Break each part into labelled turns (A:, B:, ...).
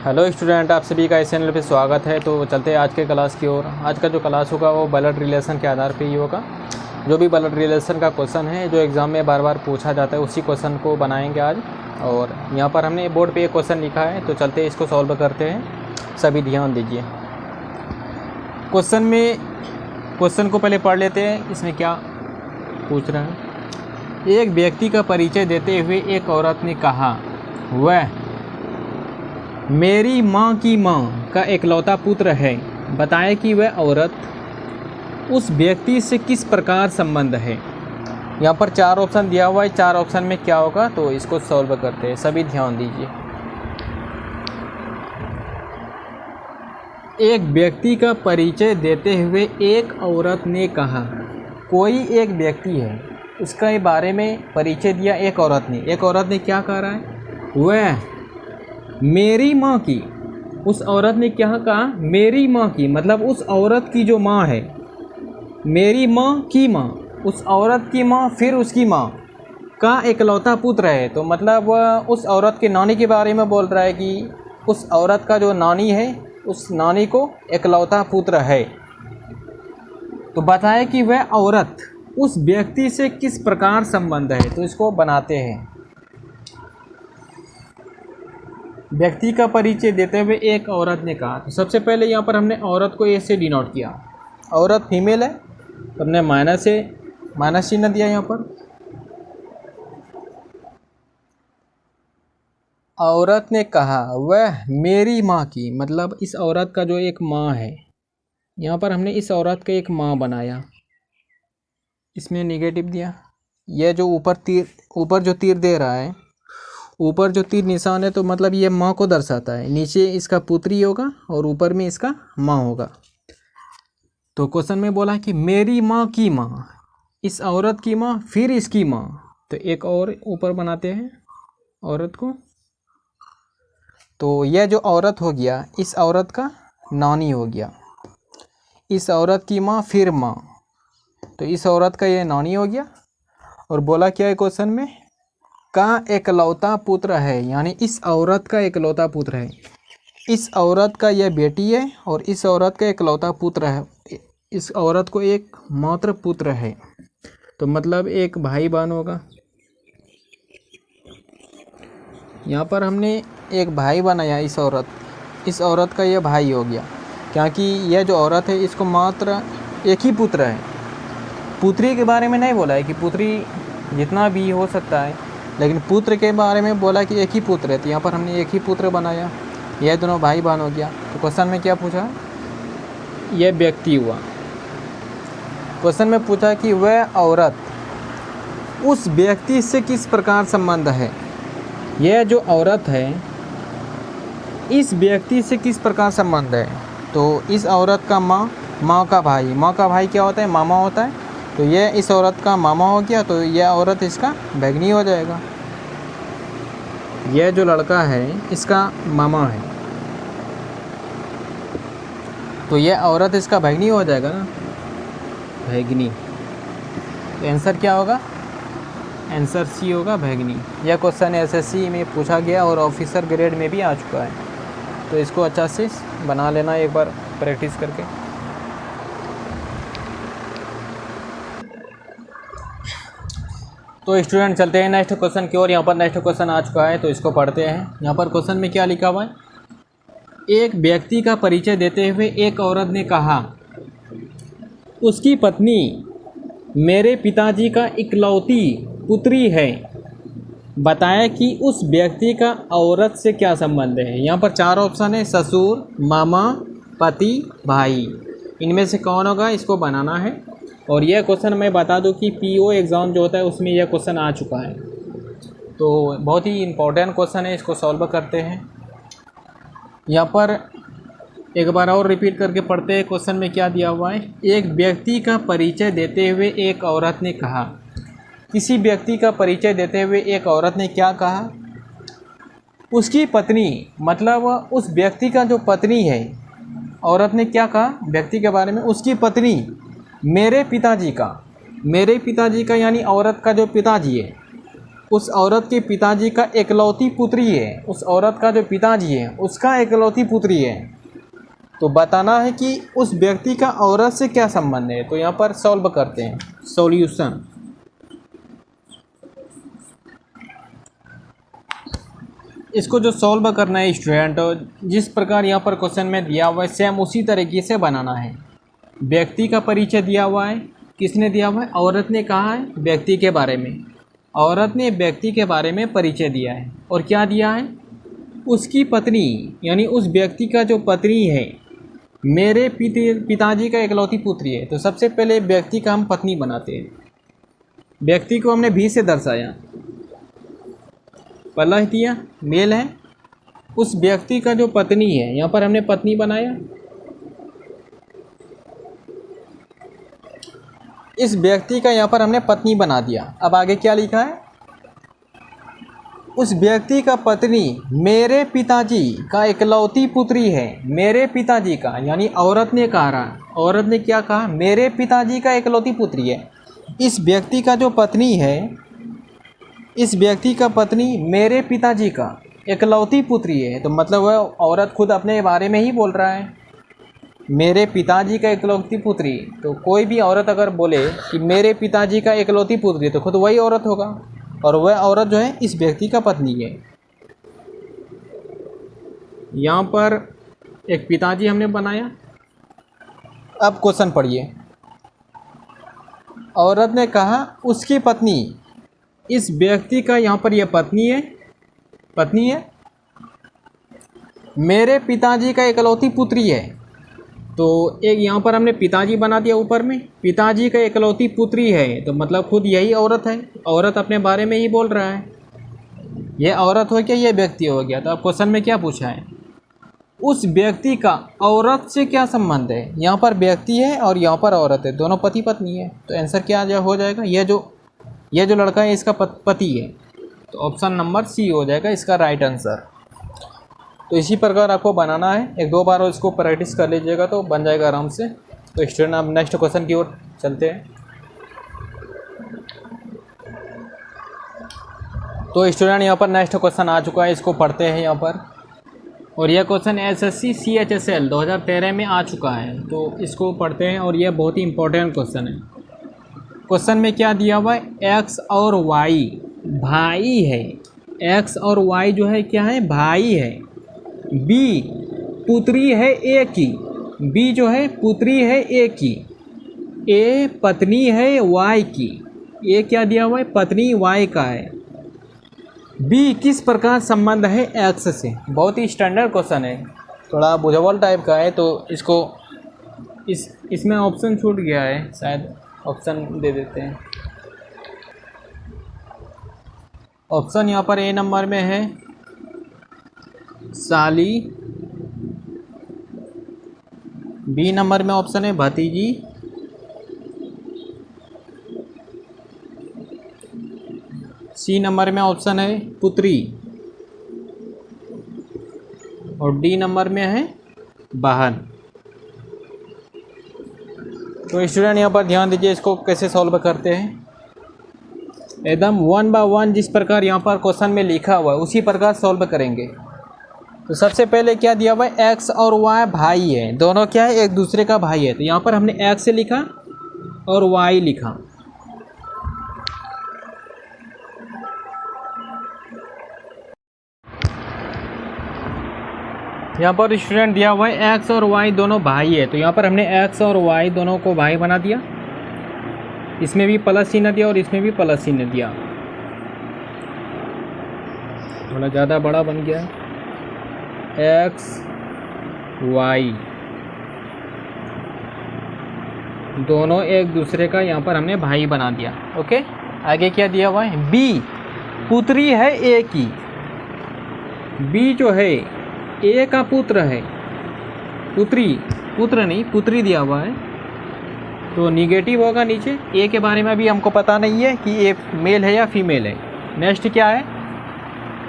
A: Hello student, आप सभी का इस चैनल पे स्वागत है। तो चलते हैं आज के क्लास की ओर। आज का जो क्लास होगा वो ब्लड रिलेशन के आधार पे ही होगा। जो भी ब्लड रिलेशन का क्वेश्चन है जो एग्ज़ाम में बार बार पूछा जाता है उसी क्वेश्चन को बनाएंगे आज। और यहाँ पर हमने बोर्ड पे एक क्वेश्चन लिखा है, तो चलते इसको सॉल्व करते हैं। सभी ध्यान दीजिए। क्वेश्चन को पहले पढ़ लेते हैं, इसमें क्या पूछ रहे हैं। एक व्यक्ति का परिचय देते हुए एक औरत ने कहा, वह मेरी माँ की माँ का इकलौता पुत्र है। बताएं कि वह औरत उस व्यक्ति से किस प्रकार संबंध है। यहाँ पर 4 ऑप्शन दिया हुआ है। 4 ऑप्शन में क्या होगा, तो इसको सॉल्व करते हैं। सभी ध्यान दीजिए। एक व्यक्ति का परिचय देते हुए एक औरत ने कहा, कोई एक व्यक्ति है, उसका बारे में परिचय दिया एक औरत ने। एक औरत ने क्या कह रहा है, वह मेरी माँ की। उस औरत ने क्या कहा, मेरी माँ की, मतलब उस औरत की जो माँ है, मेरी माँ की माँ, उस औरत की माँ, फिर उसकी माँ का इकलौता पुत्र है। तो मतलब उस औरत के नानी के बारे में बोल रहा है कि उस औरत का जो नानी है, उस नानी को इकलौता पुत्र है। तो बताए कि वह औरत उस व्यक्ति से किस प्रकार संबंध है। तो इसको बनाते हैं। व्यक्ति का परिचय देते हुए एक औरत ने कहा। तो सबसे पहले यहाँ पर हमने औरत को ए से डिनोट किया। औरत फीमेल है तो हमने माइनस चिन्ह दिया। यहाँ पर औरत ने कहा वह मेरी माँ की, मतलब इस औरत का जो एक माँ है। यहाँ पर हमने इस औरत का एक माँ बनाया, इसमें नेगेटिव दिया। यह जो ऊपर जो तीर दे रहा है, ऊपर जो तीर निशान है, तो मतलब ये माँ को दर्शाता है। नीचे इसका पुत्री होगा और ऊपर में इसका माँ होगा। तो क्वेश्चन में बोला कि मेरी माँ की माँ, इस औरत की माँ, फिर इसकी माँ। तो एक और ऊपर बनाते हैं औरत को। तो यह जो औरत हो गया, इस औरत का नानी हो गया। इस औरत की माँ फिर माँ, तो इस औरत का ये नानी हो गया। और बोला क्या है क्वेश्चन में, का इकलौता पुत्र है, यानी इस औरत का इकलौता पुत्र है। इस औरत का यह बेटी है और इस औरत का इकलौता पुत्र है। इस औरत को एक मात्र पुत्र है, तो मतलब एक भाई बहन होगा। यहाँ पर हमने एक भाई बनाया इस औरत का यह भाई हो गया, क्योंकि यह जो औरत है इसको मात्र एक ही पुत्र है। पुत्री के बारे में नहीं बोला है कि पुत्री जितना भी हो सकता है, लेकिन पुत्र के बारे में बोला कि एक ही पुत्र है। तो यहाँ पर हमने एक ही पुत्र बनाया, यह दोनों भाई बहन हो गया। तो क्वेश्चन में क्या पूछा, यह व्यक्ति हुआ। क्वेश्चन में पूछा कि वह औरत उस व्यक्ति से किस प्रकार संबंध है। यह जो औरत है इस व्यक्ति से किस प्रकार संबंध है। तो इस औरत का माँ का भाई क्या होता है, मामा होता है। तो यह इस औरत का मामा हो गया, तो यह औरत इसका भैगनी हो जाएगा। यह जो लड़का है इसका मामा है, तो यह औरत इसका भैगनी हो जाएगा ना, भैगनी। तो आंसर क्या होगा, आंसर सी होगा, भैगनी। यह क्वेश्चन एसएससी में पूछा गया और ऑफिसर ग्रेड में भी आ चुका है। तो इसको अच्छा से बना लेना एक बार प्रैक्टिस करके। तो स्टूडेंट चलते हैं नेक्स्ट क्वेश्चन की ओर। यहाँ पर नेक्स्ट क्वेश्चन आ चुका है, तो इसको पढ़ते हैं। यहाँ पर क्वेश्चन में क्या लिखा हुआ है, एक व्यक्ति का परिचय देते हुए एक औरत ने कहा, उसकी पत्नी मेरे पिताजी का इकलौती पुत्री है। बताया कि उस व्यक्ति का औरत से क्या संबंध है। यहाँ पर 4 ऑप्शन है, ससुर, मामा, पति, भाई। इनमें से कौन होगा, इसको बनाना है। और यह क्वेश्चन मैं बता दूं कि पीओ एग्ज़ाम जो होता है उसमें यह क्वेश्चन आ चुका है। तो बहुत ही इम्पोर्टेंट क्वेश्चन है, इसको सॉल्व करते हैं। यहाँ पर एक बार और रिपीट करके पढ़ते हैं। क्वेश्चन में क्या दिया हुआ है, एक व्यक्ति का परिचय देते हुए एक औरत ने कहा। किसी व्यक्ति का परिचय देते हुए एक औरत ने क्या कहा, उसकी पत्नी, मतलब उस व्यक्ति का जो पत्नी है। औरत ने क्या कहा व्यक्ति के बारे में, उसकी पत्नी मेरे पिताजी का यानी औरत का जो पिताजी है, उस औरत के पिताजी का इकलौती पुत्री है, उस औरत का जो पिताजी है उसका इकलौती पुत्री है। तो बताना है कि उस व्यक्ति का औरत से क्या संबंध है। तो यहाँ पर सॉल्व करते हैं, सॉल्यूशन। इसको जो सॉल्व करना है स्टूडेंट, जिस प्रकार यहाँ पर क्वेश्चन में दिया हुआ है सेम उसी तरीके से बनाना है। व्यक्ति का परिचय दिया हुआ है, किसने दिया हुआ है? औरत ने कहा है व्यक्ति के बारे में, औरत ने व्यक्ति के बारे में परिचय दिया है। और क्या दिया है? उसकी पत्नी, यानी उस व्यक्ति का जो पत्नी है मेरे पिताजी का इकलौती पुत्री है। तो सबसे पहले व्यक्ति का हम पत्नी बनाते हैं। व्यक्ति को हमने भी से दर्शाया, पहला दिया मेल है। उस व्यक्ति का जो पत्नी है यहाँ पर हमने पत्नी बनाया। इस व्यक्ति का यहाँ पर हमने पत्नी बना दिया। अब आगे क्या लिखा है? उस व्यक्ति का पत्नी मेरे पिताजी का इकलौती पुत्री है। मेरे पिताजी का, यानी औरत ने कहा, औरत ने क्या कहा? मेरे पिताजी का इकलौती पुत्री है। इस व्यक्ति का जो पत्नी है, इस व्यक्ति का पत्नी मेरे पिताजी का इकलौती पुत्री है। तो मतलब वह औरत खुद अपने बारे में ही बोल रहा है, मेरे पिताजी का इकलौती पुत्री। तो कोई भी औरत अगर बोले कि मेरे पिताजी का इकलौती पुत्री, तो खुद वही औरत होगा, और वह औरत जो है इस व्यक्ति का पत्नी है। यहाँ पर एक पिताजी हमने बनाया। अब क्वेश्चन पढ़िए। औरत ने कहा उसकी पत्नी, इस व्यक्ति का यहाँ पर यह पत्नी है, मेरे पिताजी का इकलौती पुत्री है। तो एक यहाँ पर हमने पिताजी बना दिया ऊपर में, पिताजी का इकलौती पुत्री है। तो मतलब खुद यही औरत है, औरत अपने बारे में ही बोल रहा है। यह औरत हो क्या, यह व्यक्ति हो गया। तो अब क्वेश्चन में क्या पूछा है? उस व्यक्ति का औरत से क्या संबंध है? यहाँ पर व्यक्ति है और यहाँ पर औरत है, दोनों पति पत्नी है। तो आंसर क्या हो जाएगा? यह जो लड़का है इसका पति है। तो ऑप्शन नंबर सी हो जाएगा इसका राइट आंसर। तो इसी प्रकार आपको बनाना है, एक दो बार इसको प्रैक्टिस कर लीजिएगा तो बन जाएगा आराम से। तो स्टूडेंट अब नेक्स्ट क्वेश्चन की ओर चलते हैं। तो स्टूडेंट यहाँ पर नेक्स्ट क्वेश्चन आ चुका है, इसको पढ़ते हैं यहाँ पर। और यह क्वेश्चन SSC CHSL 2013 में आ चुका है, तो इसको पढ़ते हैं। और यह बहुत ही इंपॉर्टेंट क्वेश्चन है। क्वेश्चन में क्या दिया हुआ है? एक्स और वाई भाई है। एक्स और वाई जो है क्या है? भाई है। बी पुत्री है ए की, बी जो है पुत्री है ए की, ए पत्नी है वाई की। ए क्या दिया हुआ है? पत्नी वाई का है। बी किस प्रकार संबंध है एक्स से? बहुत ही स्टैंडर्ड क्वेश्चन है, थोड़ा बुझावल टाइप का है। तो इसको इसमें ऑप्शन छूट गया है, शायद ऑप्शन दे देते हैं। ऑप्शन यहाँ पर ए नंबर में है साली, बी नंबर में ऑप्शन है भतीजी, सी नंबर में ऑप्शन है पुत्री, और डी नंबर में है बहन। तो स्टूडेंट यहाँ पर ध्यान दीजिए, इसको कैसे सॉल्व करते हैं। एकदम 1 बाय 1 जिस प्रकार यहाँ पर क्वेश्चन में लिखा हुआ है उसी प्रकार सॉल्व करेंगे। तो सबसे पहले क्या दिया हुआ है? एक्स और वाई भाई है, दोनों क्या है? एक दूसरे का भाई है। तो यहाँ पर हमने एक्स लिखा और वाई लिखा। यहाँ पर स्टूडेंट दिया हुआ है एक्स और वाई दोनों भाई है। तो यहाँ पर हमने एक्स और वाई दोनों को भाई बना दिया। इसमें भी प्लस चिन्ह दिया और इसमें भी प्लस चिन्ह दिया, थोड़ा ज़्यादा बड़ा बन गया। एक्स वाई दोनों एक दूसरे का यहाँ पर हमने भाई बना दिया। ओके, आगे क्या दिया हुआ है? बी पुत्री है ए की, बी जो है ए का पुत्र है, पुत्र नहीं पुत्री दिया हुआ है, तो निगेटिव होगा नीचे। ए के बारे में अभी हमको पता नहीं है कि ए मेल है या फीमेल है। नेक्स्ट क्या है?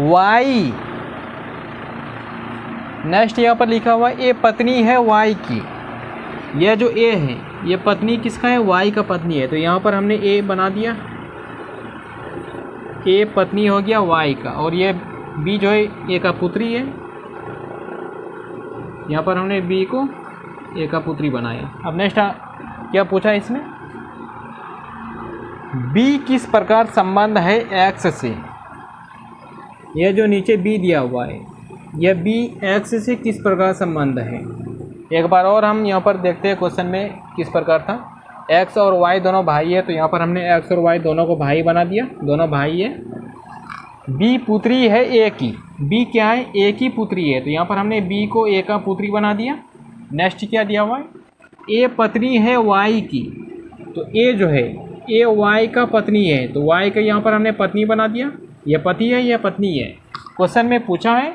A: वाई, नेक्स्ट यहाँ पर लिखा हुआ है ए पत्नी है वाई की। यह जो ए है ये पत्नी किसका है? वाई का पत्नी है। तो यहाँ पर हमने ए बना दिया। ए पत्नी हो गया वाई का, और ये बी जो है ए का पुत्री है। यहाँ पर हमने बी को ए का पुत्री बनाया। अब नेक्स्ट क्या पूछा इसमें, बी किस प्रकार संबंध है एक्स से। यह जो नीचे बी दिया हुआ है, यह बी एक्स से किस प्रकार संबंध है। एक बार और हम यहाँ पर देखते हैं क्वेश्चन में किस प्रकार था। एक्स और वाई दोनों भाई है, तो यहाँ पर हमने एक्स और वाई दोनों को भाई बना दिया, दोनों भाई है। बी पुत्री है ए की, बी क्या है, ए की पुत्री है, तो यहाँ पर हमने बी को ए का पुत्री बना दिया। नेक्स्ट क्या दिया हुआ है, ए पत्नी है वाई की, तो ए जो है ए वाई का पत्नी है, तो वाई का यहाँ पर हमने पत्नी बना दिया। यह पति है, यह पत्नी है। क्वेश्चन में पूछा है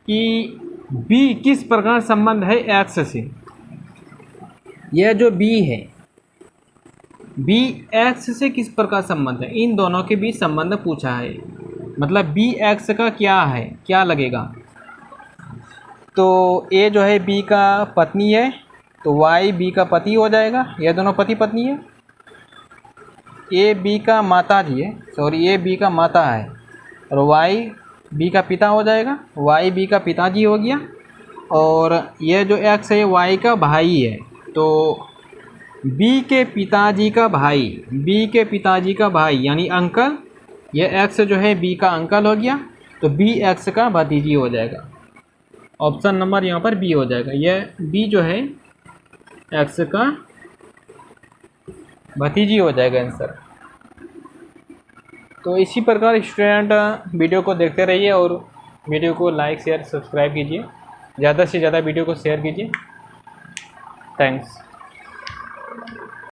A: कि बी किस प्रकार संबंध है एक्स से। यह जो बी है, बी एक्स से किस प्रकार संबंध है, इन दोनों के बीच संबंध पूछा है। मतलब बी एक्स का क्या है, क्या लगेगा। तो ए जो है बी का पत्नी है, तो वाई बी का पति हो जाएगा, यह दोनों पति पत्नी है। ए बी का माता जी है, सॉरी ए बी का माता है, और वाई बी का पिता हो जाएगा, वाई बी का पिताजी हो गया। और यह जो एक्स है वाई का भाई है, तो बी के पिताजी का भाई, बी के पिताजी का भाई यानी अंकल, यह एक्स जो है बी का अंकल हो गया, तो बी एक्स का भतीजी हो जाएगा। ऑप्शन नंबर यहाँ पर बी हो जाएगा। यह बी जो है एक्स का भतीजी हो जाएगा आंसर। तो इसी प्रकार स्टूडेंट वीडियो को देखते रहिए और वीडियो को लाइक शेयर सब्सक्राइब कीजिए, ज़्यादा से ज़्यादा वीडियो को शेयर कीजिए। थैंक्स।